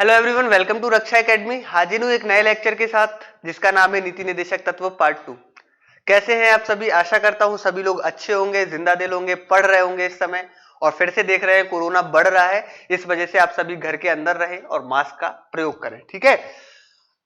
Hello everyone, welcome to Raksha Academy. हाजिर हूँ एक नए लेक्चर के साथ जिसका नाम है नीति निर्देशक तत्व पार्ट 2। कैसे हैं आप सभी? आशा करता हूँ सभी लोग अच्छे होंगे, जिंदा दिल होंगे, पढ़ रहे होंगे इस समय। और फिर से देख रहे हैं कोरोना बढ़ रहा है, इस वजह से आप सभी घर के अंदर रहें और मास्क का प्रयोग करें। ठीक है।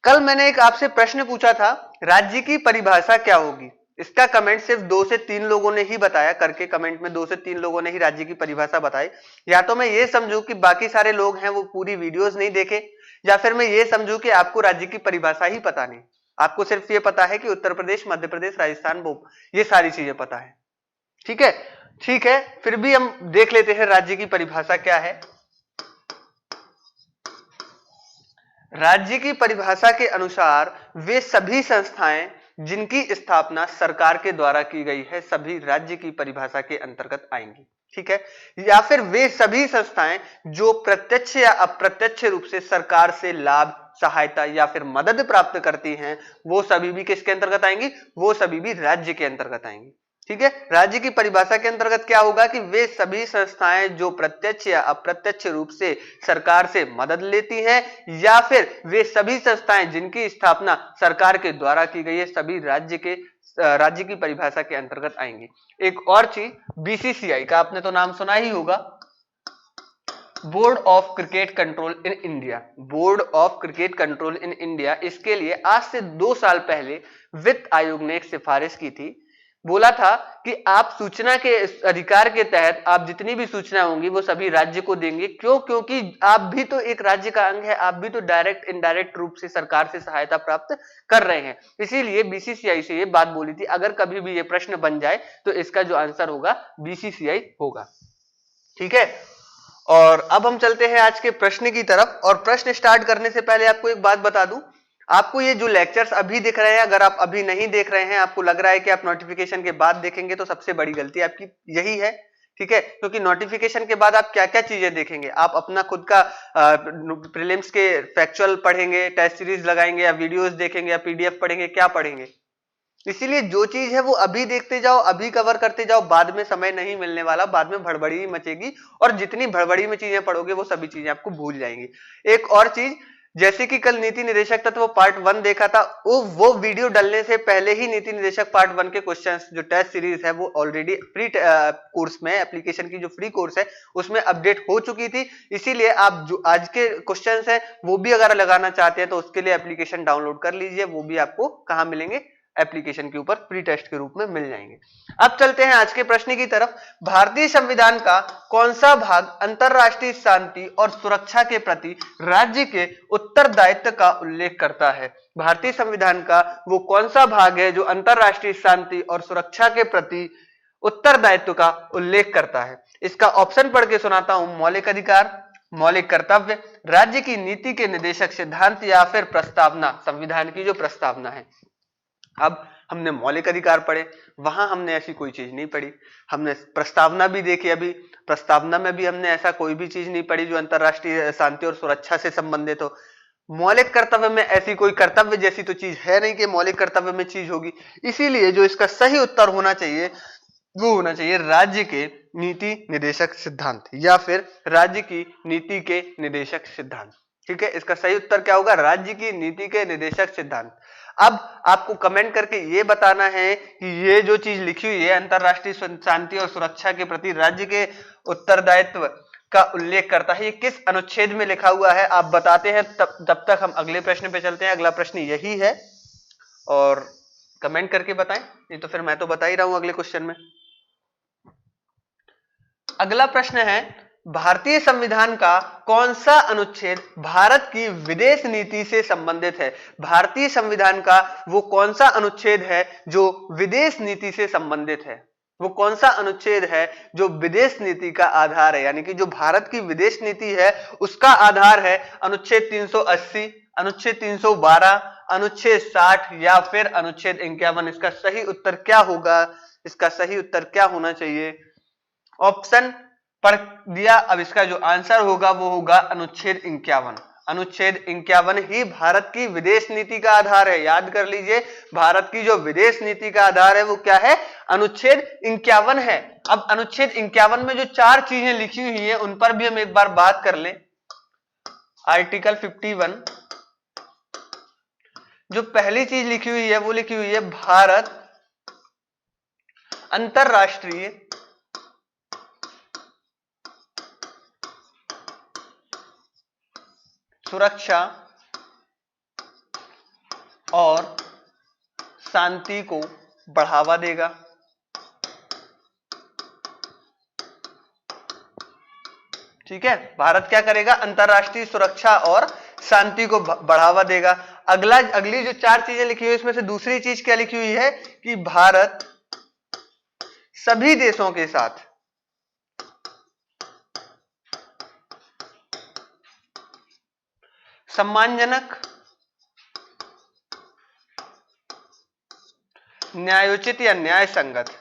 कल मैंने एक आपसे प्रश्न पूछा था, राज्य की परिभाषा क्या होगी। इसका कमेंट सिर्फ 2 से 3 लोगों ने ही बताया, करके कमेंट में 2 से 3 लोगों ने ही राज्य की परिभाषा बताई। या तो मैं ये समझूं कि बाकी सारे लोग हैं वो पूरी वीडियोस नहीं देखे, या फिर मैं ये समझूं कि आपको राज्य की परिभाषा ही पता नहीं। आपको सिर्फ ये पता है कि उत्तर प्रदेश, मध्य प्रदेश, राजस्थान, ये सारी चीजें पता है। ठीक है, ठीक है, फिर भी हम देख लेते हैं राज्य की परिभाषा क्या है। राज्य की परिभाषा के अनुसार वे सभी संस्थाएं जिनकी स्थापना सरकार के द्वारा की गई है, सभी राज्य की परिभाषा के अंतर्गत आएंगी। ठीक है। या फिर वे सभी संस्थाएं जो प्रत्यक्ष या अप्रत्यक्ष रूप से सरकार से लाभ, सहायता या फिर मदद प्राप्त करती हैं, वो सभी भी किसके अंतर्गत आएंगी? वो सभी भी राज्य के अंतर्गत आएंगी। ठीक है। राज्य की परिभाषा के अंतर्गत क्या होगा कि वे सभी संस्थाएं जो प्रत्यक्ष या अप्रत्यक्ष रूप से सरकार से मदद लेती हैं, या फिर वे सभी संस्थाएं जिनकी स्थापना सरकार के द्वारा की गई है, सभी राज्य की परिभाषा के अंतर्गत आएंगी। एक और चीज, बीसीसीआई का आपने तो नाम सुना ही होगा, board of cricket control in India. Board of cricket control in India, इसके लिए आज से 2 साल पहले वित्त आयोग ने एक सिफारिश की थी। बोला था कि आप सूचना के अधिकार के तहत आप जितनी भी सूचना होंगी वो सभी राज्य को देंगे। क्यों? क्योंकि आप भी तो एक राज्य का अंग है, आप भी तो डायरेक्ट इनडायरेक्ट रूप से सरकार से सहायता प्राप्त कर रहे हैं। इसीलिए बीसीसीआई से ये बात बोली थी, अगर कभी भी ये प्रश्न बन जाए तो इसका जो आंसर होगा बीसीसीआई होगा। ठीक है। और अब हम चलते हैं आज के प्रश्न की तरफ। और प्रश्न स्टार्ट करने से पहले आपको एक बात बता दूं, आपको ये जो लेक्चर्स अभी दिख रहे हैं, अगर आप अभी नहीं देख रहे हैं, आपको लग रहा है कि आप नोटिफिकेशन के बाद देखेंगे, तो सबसे बड़ी गलती आपकी यही है। ठीक है। क्योंकि नोटिफिकेशन के बाद आप क्या क्या चीजें देखेंगे? आप अपना खुद का प्रीलिम्स के फैक्चुअल पढ़ेंगे, टेस्ट सीरीज लगाएंगे, या वीडियोस देखेंगे, या पीडीएफ पढ़ेंगे, क्या पढ़ेंगे? इसीलिए जो चीज है वो अभी देखते जाओ, अभी कवर करते जाओ, बाद में समय नहीं मिलने वाला, बाद में भड़बड़ी ही मचेगी, और जितनी भड़बड़ी में चीजें पढ़ोगे वो सभी चीजें आपको भूल जाएंगी। एक और चीज, जैसे कि कल नीति निर्देशक तत्व पार्ट 1 देखा था, वो वीडियो डालने से पहले ही नीति निर्देशक पार्ट 1 के क्वेश्चंस, जो टेस्ट सीरीज है, वो ऑलरेडी फ्री कोर्स में, एप्लीकेशन की जो फ्री कोर्स है उसमें अपडेट हो चुकी थी। इसीलिए आप जो आज के क्वेश्चंस है वो भी अगर लगाना चाहते हैं तो उसके लिए एप्लीकेशन डाउनलोड कर लीजिए। वो भी आपको कहां मिलेंगे? एप्लीकेशन के ऊपर फ्री टेस्ट के रूप में मिल जाएंगे। अब चलते हैं आज के प्रश्न की तरफ। भारतीय संविधान का कौन सा भाग अंतरराष्ट्रीय शांति और सुरक्षा के प्रति राज्य के उत्तरदायित्व का उल्लेख करता है? भारतीय संविधान का वो कौन सा भाग है जो अंतरराष्ट्रीय शांति और सुरक्षा के प्रति उत्तरदायित्व का उल्लेख करता है? इसका ऑप्शन पढ़ के सुनाता हूं। मौलिक अधिकार, मौलिक कर्तव्य, राज्य की नीति के निर्देशक सिद्धांत, या फिर प्रस्तावना, संविधान की जो प्रस्तावना है। अब हमने मौलिक अधिकार पढ़े, वहां हमने ऐसी कोई चीज नहीं पढ़ी। हमने प्रस्तावना भी देखी, अभी प्रस्तावना में भी हमने ऐसा कोई भी चीज नहीं पढ़ी जो अंतरराष्ट्रीय शांति और सुरक्षा से संबंधित हो। मौलिक कर्तव्य में ऐसी कोई कर्तव्य जैसी तो चीज है नहीं कि मौलिक कर्तव्य में चीज होगी। इसीलिए जो इसका सही उत्तर होना चाहिए वो होना चाहिए राज्य के नीति निर्देशक सिद्धांत, या फिर राज्य की नीति के निर्देशक सिद्धांत। ठीक है। इसका सही उत्तर क्या होगा? राज्य की नीति के निर्देशक सिद्धांत। अब आपको कमेंट करके ये बताना है कि ये जो चीज लिखी हुई है, अंतरराष्ट्रीय शांति और सुरक्षा के प्रति राज्य के उत्तरदायित्व का उल्लेख करता है, ये किस अनुच्छेद में लिखा हुआ है? आप बताते हैं, तब तक हम अगले प्रश्न पे चलते हैं। अगला प्रश्न यही है, और कमेंट करके बताएं, नहीं तो फिर मैं तो बता ही रहा हूं अगले क्वेश्चन में। अगला प्रश्न है, भारतीय संविधान का कौन सा अनुच्छेद भारत की विदेश नीति से संबंधित है? भारतीय संविधान का वो कौन सा अनुच्छेद है जो विदेश नीति से संबंधित है? वो कौन सा अनुच्छेद है जो विदेश नीति का आधार है, यानी कि जो भारत की विदेश नीति है उसका आधार है? अनुच्छेद 380, अनुच्छेद 312, अनुच्छेद 60, या फिर अनुच्छेद 51? इसका सही उत्तर क्या होगा? इसका सही उत्तर क्या होना चाहिए? ऑप्शन पढ़ दिया। अब इसका जो आंसर होगा वो होगा अनुच्छेद 51। अनुच्छेद 51 ही भारत की विदेश नीति का आधार है। याद कर लीजिए, भारत की जो विदेश नीति का आधार है वो क्या है? अनुच्छेद 51 है। अब अनुच्छेद 51 में जो 4 चीजें लिखी हुई हैं उन पर भी हम एक बार बात कर लें। आर्टिकल 51 जो पहली चीज लिखी हुई है वो लिखी हुई है भारत अंतरराष्ट्रीय सुरक्षा और शांति को बढ़ावा देगा। ठीक है, भारत क्या करेगा? अंतरराष्ट्रीय सुरक्षा और शांति को बढ़ावा देगा। अगली जो 4 चीजें लिखी हुई है इसमें से दूसरी चीज क्या लिखी हुई है कि भारत सभी देशों के साथ सम्मानजनक, न्यायोचित या न्याय संगत,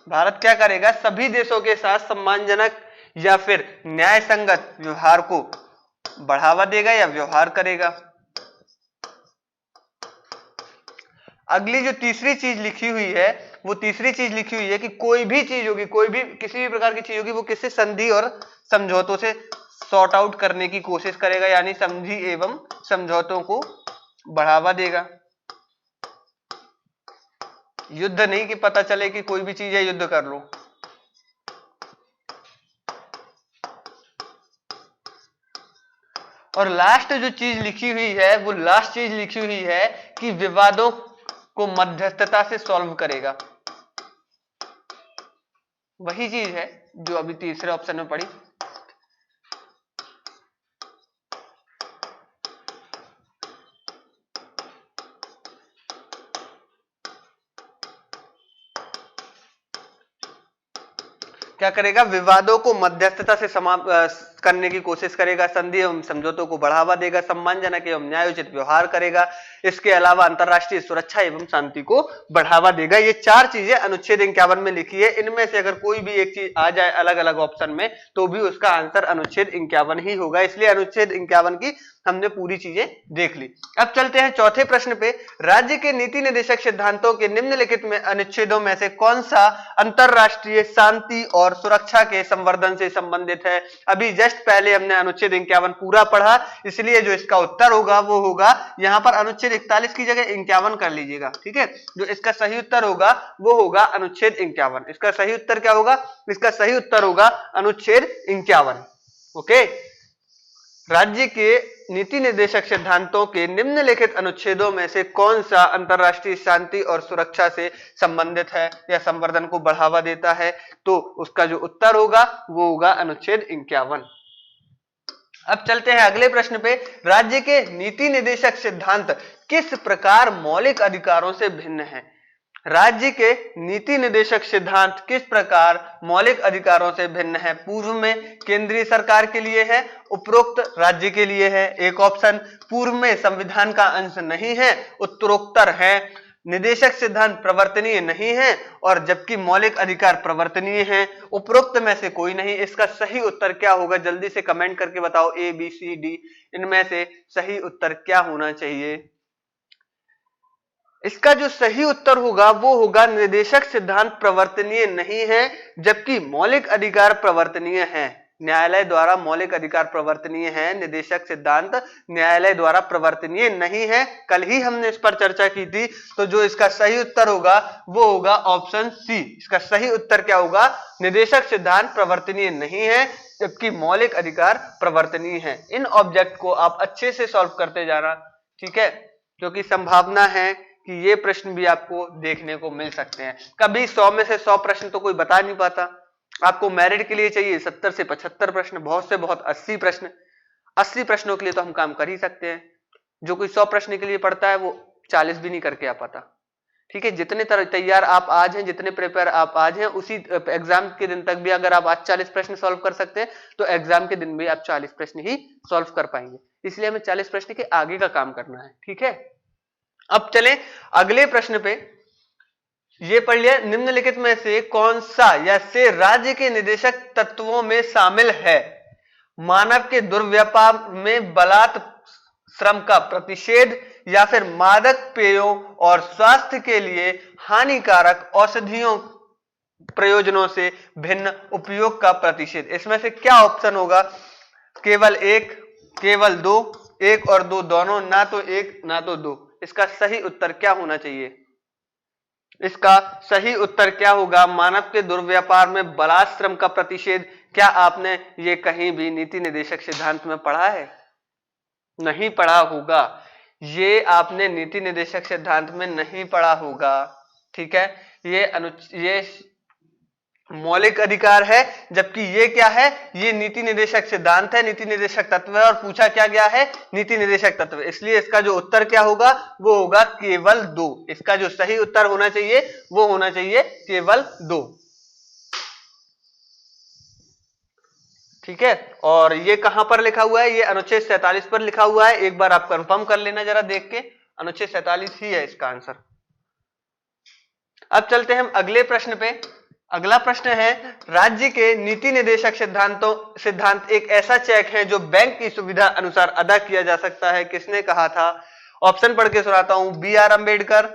भारत क्या करेगा? सभी देशों के साथ सम्मानजनक या फिर न्याय संगत व्यवहार को बढ़ावा देगा या व्यवहार करेगा। अगली जो तीसरी चीज लिखी हुई है वो तीसरी चीज लिखी हुई है कि कोई भी चीज होगी, कोई भी किसी भी प्रकार की चीज होगी वो किसी संधि और समझौतों से सॉर्ट आउट करने की कोशिश करेगा, यानी संधि एवं समझौतों को बढ़ावा देगा। युद्ध नहीं कि पता चले कि कोई भी चीज है युद्ध कर लो। और लास्ट जो चीज लिखी हुई है वो लास्ट चीज लिखी हुई है कि विवादों को मध्यस्थता से सॉल्व करेगा। वही चीज है जो अभी तीसरे ऑप्शन में पड़ी। क्या करेगा? विवादों को मध्यस्थता से समाप्त करने की कोशिश करेगा, संधि एवं समझौतों को बढ़ावा देगा, सम्मानजनक एवं न्यायोचित व्यवहार करेगा, इसके अलावा अंतरराष्ट्रीय सुरक्षा एवं शांति को बढ़ावा देगा। ये 4 चीजें अनुच्छेद 51 में लिखी है। इनमें से अगर कोई भी एक चीज आ जाए अलग अलग ऑप्शन में तो भी उसका आंसर अनुच्छेद 51 ही होगा। इसलिए अनुच्छेद 51 की हमने पूरी चीजें देख ली। अब चलते हैं चौथे प्रश्न पे। राज्य के नीति निर्देशक सिद्धांतों के निम्नलिखित में अनुच्छेदों में से कौन सा अंतरराष्ट्रीय शांति और सुरक्षा के संवर्धन से संबंधित है? अभी जस्ट पहले हमने अनुच्छेद 51 पूरा पढ़ा, इसलिए जो इसका उत्तर होगा वो होगा, यहां पर अनुच्छेद 41 की जगह 51 कर लीजिएगा। ठीक है, जो इसका सही उत्तर होगा वो होगा अनुच्छेद 51। इसका सही उत्तर क्या होगा? इसका सही उत्तर होगा अनुच्छेद 51। ओके, राज्य के नीति निर्देशक सिद्धांतों के निम्नलिखित अनुच्छेदों में से कौन सा अंतरराष्ट्रीय शांति और सुरक्षा से संबंधित है या संवर्धन को बढ़ावा देता है? तो उसका जो उत्तर होगा वो होगा अनुच्छेद 51। अब चलते हैं अगले प्रश्न पे। राज्य के नीति निर्देशक सिद्धांत किस प्रकार मौलिक अधिकारों से भिन्न है? राज्य के नीति निर्देशक सिद्धांत किस प्रकार मौलिक अधिकारों से भिन्न है? पूर्व में केंद्रीय सरकार के लिए है, उपरोक्त राज्य के लिए है। एक ऑप्शन पूर्व में संविधान का अंश नहीं है, उत्तरोत्तर है। निदेशक सिद्धांत प्रवर्तनीय नहीं है और जबकि मौलिक अधिकार प्रवर्तनीय है। उपरोक्त में से कोई नहीं। इसका सही उत्तर क्या होगा? जल्दी से कमेंट करके बताओ। ए, बी, सी, डी, इनमें से सही उत्तर क्या होना चाहिए? इसका जो सही उत्तर होगा वो होगा निदेशक सिद्धांत प्रवर्तनीय नहीं है जबकि मौलिक अधिकार प्रवर्तनीय है। न्यायालय द्वारा मौलिक अधिकार प्रवर्तनीय है, निदेशक सिद्धांत न्यायालय द्वारा प्रवर्तनीय नहीं है। कल ही हमने इस पर चर्चा की थी। तो जो इसका सही उत्तर होगा वो होगा ऑप्शन सी। इसका सही उत्तर क्या होगा? निदेशक सिद्धांत प्रवर्तनीय नहीं है जबकि मौलिक अधिकार प्रवर्तनीय है। इन ऑब्जेक्ट को आप अच्छे से सॉल्व करते जाना, ठीक है, क्योंकि संभावना है कि ये प्रश्न भी आपको देखने को मिल सकते हैं। कभी 100 में से 100 प्रश्न तो कोई बता नहीं पाता। आपको मेरिट के लिए चाहिए 70 से 75 प्रश्न, बहुत से बहुत 80 प्रश्न। 80 प्रश्नों के लिए तो हम काम कर ही सकते हैं। जो कोई 100 प्रश्न के लिए पढ़ता है वो 40 भी नहीं करके आ पाता। ठीक है, जितने तैयार आप आज हैं, जितने प्रिपेयर आप आज हैं, उसी एग्जाम के दिन तक भी अगर आप आज 40 प्रश्न सॉल्व कर सकते हैं तो एग्जाम के दिन भी आप 40 प्रश्न ही सॉल्व कर पाएंगे। इसलिए हमें 40 प्रश्न के आगे का काम करना है। ठीक है, अब चलें अगले प्रश्न पे। ये पढ़ लिया, निम्नलिखित में से कौन सा या से राज्य के निदेशक तत्वों में शामिल है? मानव के दुर्व्यापार में बलात् श्रम का प्रतिषेध या फिर मादक पेयों और स्वास्थ्य के लिए हानिकारक औषधियों प्रयोजनों से भिन्न उपयोग का प्रतिषेध। इसमें से क्या ऑप्शन होगा? केवल एक, केवल दो, एक और दो दोनों, ना तो एक ना तो दो। इसका सही उत्तर क्या होना चाहिए? इसका सही उत्तर क्या होगा? मानव के दुर्व्यापार में बलात्श्रम का प्रतिषेध। क्या आपने ये कहीं भी नीति निर्देशक सिद्धांत में पढ़ा है? नहीं पढ़ा होगा, ये आपने नीति निर्देशक सिद्धांत में नहीं पढ़ा होगा। ठीक है, ये मौलिक अधिकार है, जबकि ये क्या है? ये नीति निर्देशक सिद्धांत है, नीति निर्देशक तत्व है, और पूछा क्या गया है? नीति निर्देशक तत्व। इसलिए इसका जो उत्तर क्या होगा? वो होगा केवल दो। इसका जो सही उत्तर होना चाहिए वो होना चाहिए केवल दो। ठीक है, और ये कहां पर लिखा हुआ है? ये अनुच्छेद 47 पर लिखा हुआ है। एक बार आप कंफर्म कर लेना जरा देख के, अनुच्छेद 47 ही है इसका आंसर। अब चलते हैं हम अगले प्रश्न पे। अगला प्रश्न है, राज्य के नीति निर्देशक सिद्धांत एक ऐसा चेक है जो बैंक की सुविधा अनुसार अदा किया जा सकता है। किसने कहा था? ऑप्शन पढ़ के सुनाता हूं। बी आर अम्बेडकर,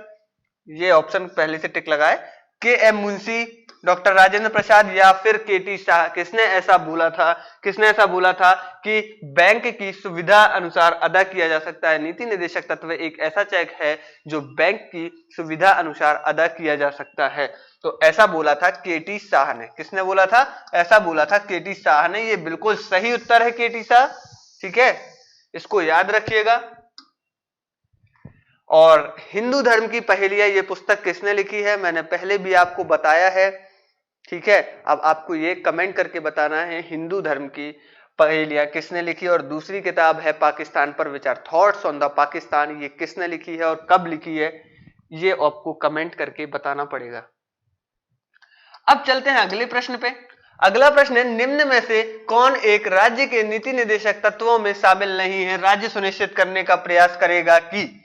ये ऑप्शन पहले से टिक लगाए, के एम मुंशी, डॉक्टर राजेंद्र प्रसाद, या फिर के टी शाह। किसने ऐसा बोला था? किसने ऐसा बोला था कि बैंक की सुविधा अनुसार अदा किया जा सकता है? नीति निर्देशक तत्व एक ऐसा चेक है जो बैंक की सुविधा अनुसार अदा किया जा सकता है। तो ऐसा बोला था के टी शाह ने। किसने बोला था? ऐसा बोला था के टी शाह ने। ये बिल्कुल सही उत्तर है के टी शाह। ठीक है, इसको याद रखिएगा। और हिंदू धर्म की पहेलियां, ये पुस्तक किसने लिखी है? मैंने पहले भी आपको बताया है। ठीक है, अब आपको ये कमेंट करके बताना है हिंदू धर्म की पहेलियां किसने लिखी। और दूसरी किताब है पाकिस्तान पर विचार, थॉट्स ऑन द पाकिस्तान, ये किसने लिखी है और कब लिखी है, ये आपको कमेंट करके बताना पड़ेगा। अब चलते हैं अगले प्रश्न पे। अगला प्रश्न है, निम्न में से कौन एक राज्य के नीति निर्देशक तत्वों में शामिल नहीं है? राज्य सुनिश्चित करने का प्रयास करेगा कि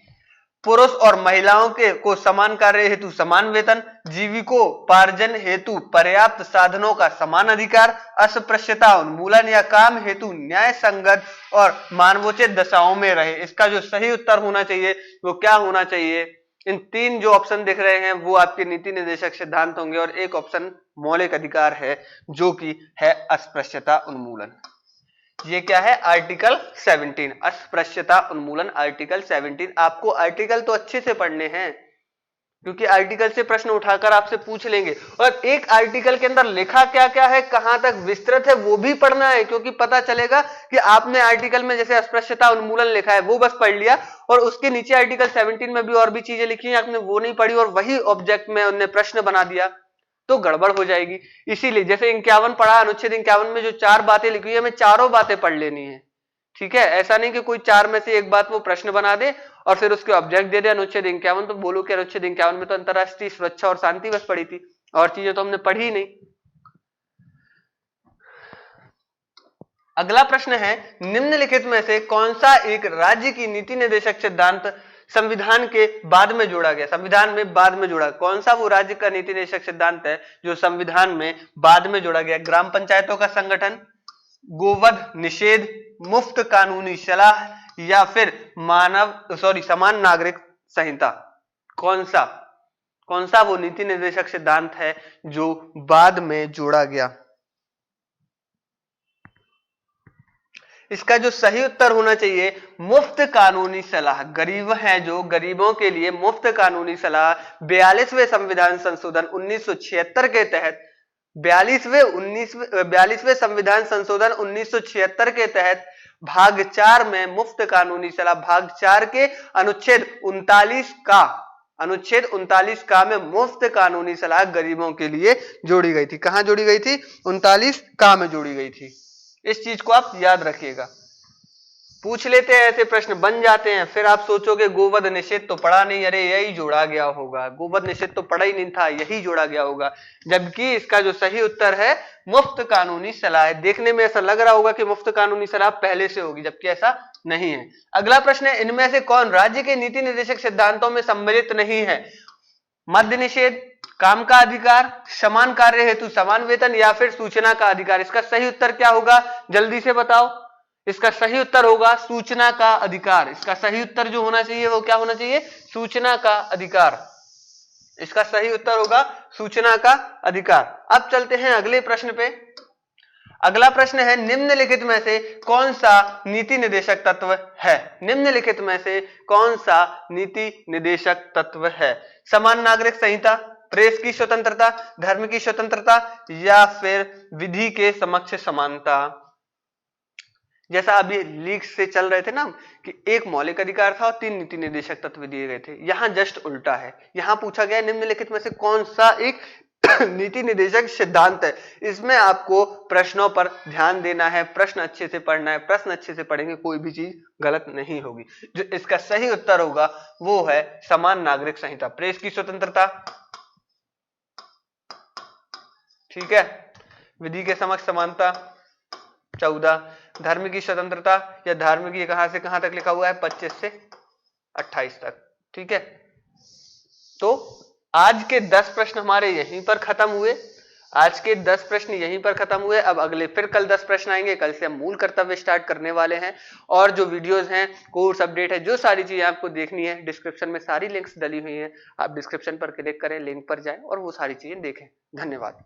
पुरुष और महिलाओं को समान कार्य हेतु समान वेतन, जीविकोपार्जन हेतु पर्याप्त साधनों का समान अधिकार, अस्पृश्यता उन्मूलन, या काम हेतु न्याय संगत और मानवोचित दशाओं में रहे। इसका जो सही उत्तर होना चाहिए वो क्या होना चाहिए? इन तीन जो ऑप्शन दिख रहे हैं वो आपके नीति निर्देशक सिद्धांत होंगे, और एक ऑप्शन मौलिक अधिकार है जो कि है अस्पृश्यता उन्मूलन। ये क्या है? आर्टिकल 17, अस्पृश्यता उन्मूलन, आर्टिकल 17। आपको आर्टिकल तो अच्छे से पढ़ने हैं, क्योंकि आर्टिकल से प्रश्न उठाकर आपसे पूछ लेंगे, और एक आर्टिकल के अंदर लिखा क्या क्या है, कहां तक विस्तृत है, वो भी पढ़ना है। क्योंकि पता चलेगा कि आपने आर्टिकल में जैसे अस्पृश्यता उन्मूलन लिखा है वो बस पढ़ लिया, और उसके नीचे आर्टिकल 17 में भी और भी चीजें लिखी हैं, आपने वो नहीं पढ़ी और वही ऑब्जेक्ट में उन्होंने प्रश्न बना दिया, तो गड़बड़ हो जाएगी। इसीलिए जैसे 51 पढ़ा, अनुच्छेद 51 में जो 4 बातें लिखी है, हमें चारों बातें पढ़ लेनी है। ठीक है, ऐसा नहीं कि कोई 4 में से एक बात वो प्रश्न बना दे और फिर उसके ऑब्जेक्ट दे दे अनुच्छेद 51, तो बोलो कि अनुच्छेद 51 में तो अंतरराष्ट्रीय सुरक्षा और शांति बस पढ़ी थी, और चीजें तो हमने पढ़ी ही नहीं। अगला प्रश्न है, निम्नलिखित में से कौन सा एक राज्य की नीति निर्देशक सिद्धांत संविधान के बाद में जोड़ा गया? संविधान में बाद में जोड़ा, कौन सा वो राज्य का नीति निर्देशक सिद्धांत है जो संविधान में बाद में जोड़ा गया? ग्राम पंचायतों का संगठन, गोवध निषेध, मुफ्त कानूनी सलाह, या फिर समान नागरिक संहिता। कौन सा वो नीति निर्देशक सिद्धांत है जो बाद में जोड़ा गया? इसका जो सही उत्तर होना चाहिए मुफ्त कानूनी सलाह। गरीब हैं जो, गरीबों के लिए मुफ्त कानूनी सलाह 42वें संविधान संशोधन 1976 के तहत 42वें संविधान संशोधन 1976 के तहत भाग 4 में मुफ्त कानूनी सलाह, भाग 4 के अनुच्छेद 39 का में मुफ्त कानूनी सलाह गरीबों के लिए जोड़ी गई थी। कहां जोड़ी गई थी? 39 का में जोड़ी गई थी। इस चीज को आप याद रखिएगा। पूछ लेते हैं, ऐसे प्रश्न बन जाते हैं, फिर आप सोचोगे गोवध निषेध तो पढ़ा नहीं, अरे यही जोड़ा गया होगा। गोवध निषेध तो पढ़ा ही नहीं था, यही जोड़ा गया होगा। जबकि इसका जो सही उत्तर है मुफ्त कानूनी सलाह। देखने में ऐसा लग रहा होगा कि मुफ्त कानूनी सलाह पहले से होगी, जबकि ऐसा नहीं है। अगला प्रश्न है, इनमें से कौन राज्य के नीति निर्देशक सिद्धांतों में सम्मिलित नहीं है? मद्य निषेध, काम का अधिकार, समान कार्य हेतु समान वेतन, या फिर सूचना का अधिकार। इसका सही उत्तर क्या होगा? जल्दी से बताओ। इसका सही उत्तर होगा सूचना का अधिकार। इसका सही उत्तर जो होना चाहिए वो क्या होना चाहिए? सूचना का अधिकार। इसका सही उत्तर होगा सूचना का अधिकार। अब चलते हैं अगले प्रश्न पे। अगला प्रश्न है, निम्नलिखित में से कौन सा नीति निदेशक तत्व है? निम्नलिखित में से कौन सा नीति निदेशक तत्व है? समान नागरिक संहिता, प्रेस की स्वतंत्रता, धर्म की स्वतंत्रता या फिर विधि के समक्ष समानता? जैसा अभी लीक से चल रहे थे ना कि एक मौलिक अधिकार था और 3 नीति निर्देशक तत्व दिए गए थे, यहां जस्ट उल्टा है। यहां पूछा गया निम्नलिखित में से कौन सा एक नीति निर्देशक सिद्धांत है। इसमें आपको प्रश्नों पर ध्यान देना है, प्रश्न अच्छे से पढ़ना है। प्रश्न अच्छे से पढ़ेंगे कोई भी चीज गलत नहीं होगी। जो इसका सही उत्तर होगा वो है समान नागरिक संहिता, प्रेस की स्वतंत्रता, ठीक है, विधि के समक्ष समानता, 14 धर्म की स्वतंत्रता या धार्मिक, ये कहां से कहां तक लिखा हुआ है 25 से 28 तक, ठीक है। तो आज के 10 प्रश्न हमारे यहीं पर खत्म हुए। आज के 10 प्रश्न यहीं पर खत्म हुए। अब अगले फिर कल 10 प्रश्न आएंगे। कल से हम मूल कर्तव्य स्टार्ट करने वाले हैं और जो वीडियोस हैं, कोर्स अपडेट है, जो सारी चीजें आपको देखनी है, डिस्क्रिप्शन में सारी लिंक्स डली हुई हैं। आप डिस्क्रिप्शन पर क्लिक करें, लिंक पर जाएं और वो सारी चीजें देखें। धन्यवाद।